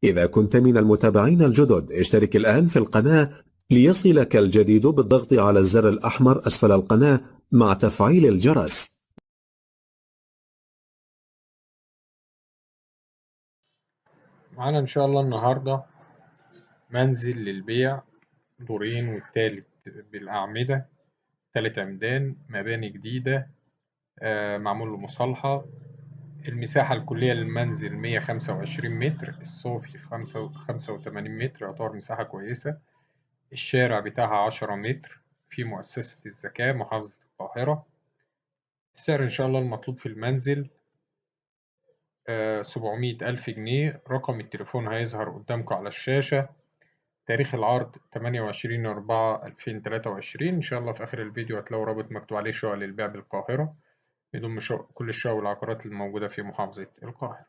إذا كنت من المتابعين الجدد اشترك الآن في القناة ليصلك الجديد بالضغط على الزر الأحمر أسفل القناة مع تفعيل الجرس. معانا إن شاء الله النهاردة منزل للبيع، دورين والتالت بالأعمدة، 3 عمدان، مباني جديدة، معمول له مصالحة. المساحة الكلية للمنزل 125 متر، الصافي 85 متر، يعتبر مساحة كويسة. الشارع بتاعها 10 متر، في مؤسسة الزكاة محافظة القاهرة. السعر إن شاء الله المطلوب في المنزل 700,000 جنيه. رقم التليفون هيظهر قدامكم على الشاشة. تاريخ العرض 28/4/2023. إن شاء الله في آخر الفيديو هتلاقوا رابط مكتوب عليه شقق للبيع بالقاهرة، كل الشقق والعقارات الموجودة في محافظة القاهرة.